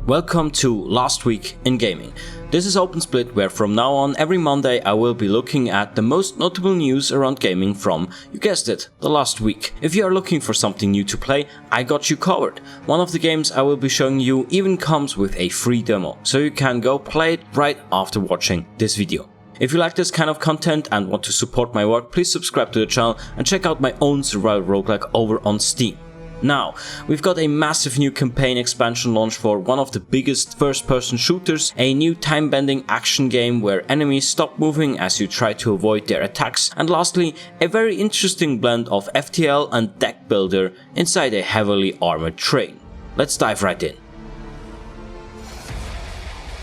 Welcome to Last Week in Gaming. This is OpenSplit, where from now on every Monday I will be looking at the most notable news around gaming from, you guessed it, the last week. If you are looking for something new to play, I got you covered. One of the games I will be showing you even comes with a free demo, so you can go play it right after watching this video. If you like this kind of content and want to support my work, please subscribe to the channel and check out my own survival roguelike over on Steam. Now, we've got a massive new campaign expansion launch for one of the biggest first-person shooters, a new time-bending action game where enemies stop moving as you try to avoid their attacks, and lastly, a very interesting blend of FTL and deckbuilder inside a heavily armored train. Let's dive right in.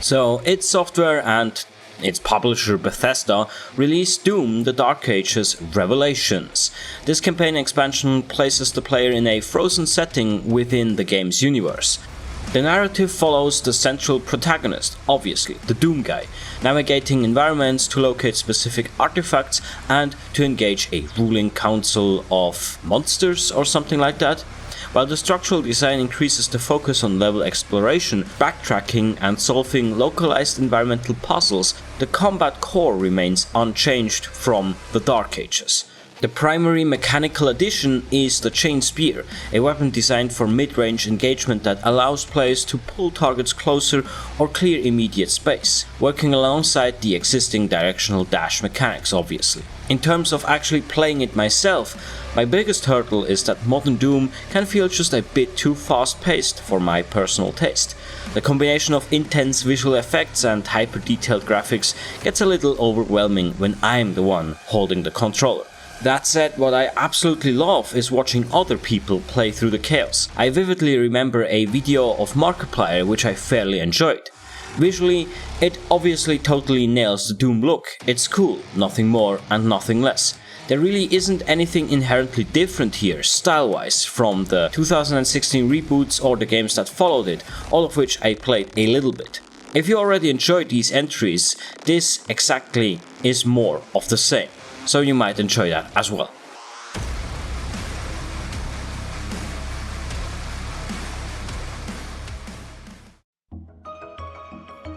So, id Software and its publisher Bethesda released Doom: The Dark Ages Revelations. This campaign expansion places the player in a frozen setting within the game's universe. The narrative follows the central protagonist, obviously, the Doom guy, navigating environments to locate specific artifacts and to engage a ruling council of monsters or something like that. While the structural design increases the focus on level exploration, backtracking and solving localized environmental puzzles, the combat core remains unchanged from the Dark Ages. The primary mechanical addition is the Chain Spear, a weapon designed for mid-range engagement that allows players to pull targets closer or clear immediate space, working alongside the existing directional dash mechanics obviously. In terms of actually playing it myself, my biggest hurdle is that modern Doom can feel just a bit too fast-paced for my personal taste. The combination of intense visual effects and hyper-detailed graphics gets a little overwhelming when I'm the one holding the controller. That said, what I absolutely love is watching other people play through the chaos. I vividly remember a video of Markiplier which I fairly enjoyed. Visually, it obviously totally nails the Doom look. It's cool, nothing more and nothing less. There really isn't anything inherently different here, style-wise, from the 2016 reboots or the games that followed it, all of which I played a little bit. If you already enjoyed these entries, this exactly is more of the same. So you might enjoy that as well.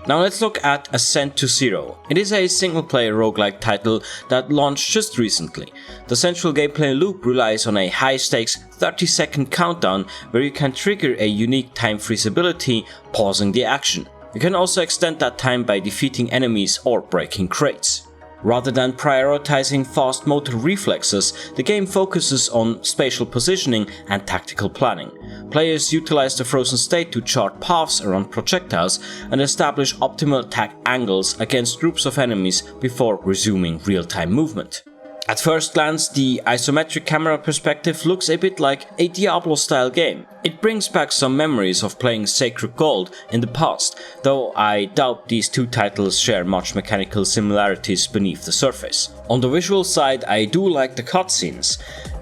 Now let's look at Ascent to Zero. It is a single-player roguelike title that launched just recently. The central gameplay loop relies on a high-stakes 30-second countdown where you can trigger a unique time freeze ability, pausing the action. You can also extend that time by defeating enemies or breaking crates. Rather than prioritizing fast motor reflexes, the game focuses on spatial positioning and tactical planning. Players utilize the frozen state to chart paths around projectiles and establish optimal attack angles against groups of enemies before resuming real-time movement. At first glance, the isometric camera perspective looks a bit like a Diablo-style game. It brings back some memories of playing Sacred Gold in the past, though I doubt these two titles share much mechanical similarities beneath the surface. On the visual side, I do like the cutscenes.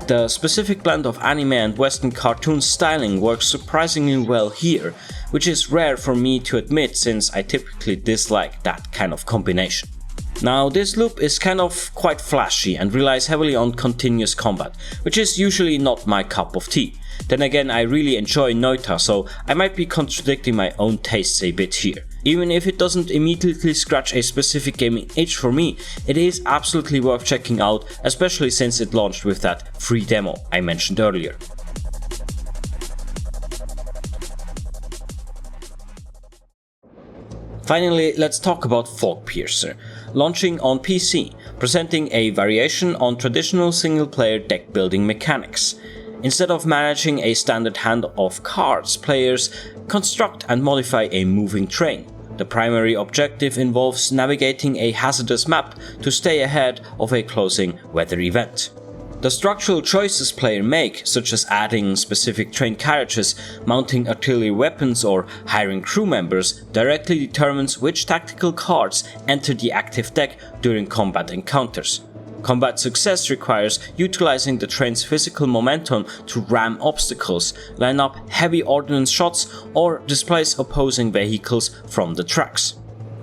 The specific blend of anime and Western cartoon styling works surprisingly well here, which is rare for me to admit since I typically dislike that kind of combination. Now, this loop is kind of quite flashy and relies heavily on continuous combat, which is usually not my cup of tea. Then again, I really enjoy Noita, so I might be contradicting my own tastes a bit here. Even if it doesn't immediately scratch a specific gaming itch for me, it is absolutely worth checking out, especially since it launched with that free demo I mentioned earlier. Finally, let's talk about Fogpiercer, launching on PC, presenting a variation on traditional single-player deck-building mechanics. Instead of managing a standard hand of cards, players construct and modify a moving train. The primary objective involves navigating a hazardous map to stay ahead of a closing weather event. The structural choices players make, such as adding specific train carriages, mounting artillery weapons or hiring crew members, directly determines which tactical cards enter the active deck during combat encounters. Combat success requires utilizing the train's physical momentum to ram obstacles, line up heavy ordnance shots, or displace opposing vehicles from the tracks.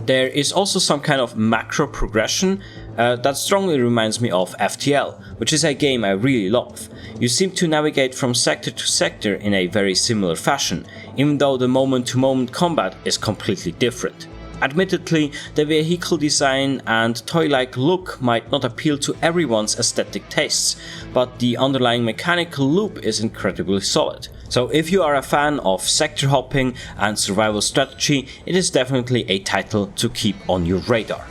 There is also some kind of macro progression That strongly reminds me of FTL, which is a game I really love. You seem to navigate from sector to sector in a very similar fashion, even though the moment-to-moment combat is completely different. Admittedly, the vehicle design and toy-like look might not appeal to everyone's aesthetic tastes, but the underlying mechanical loop is incredibly solid. So if you are a fan of sector hopping and survival strategy, it is definitely a title to keep on your radar.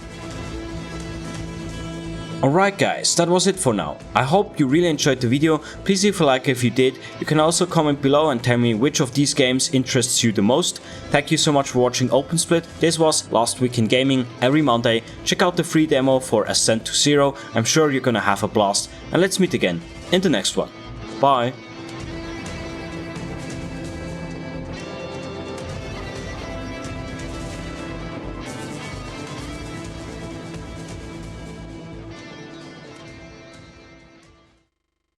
Alright guys, that was it for now. I hope you really enjoyed the video. Please leave a like if you did. You can also comment below and tell me which of these games interests you the most. Thank you so much for watching OpenSplit. This was Last Week in Gaming every Monday. Check out the free demo for Ascent to Zero. I'm sure you're gonna have a blast. And let's meet again in the next one. Bye!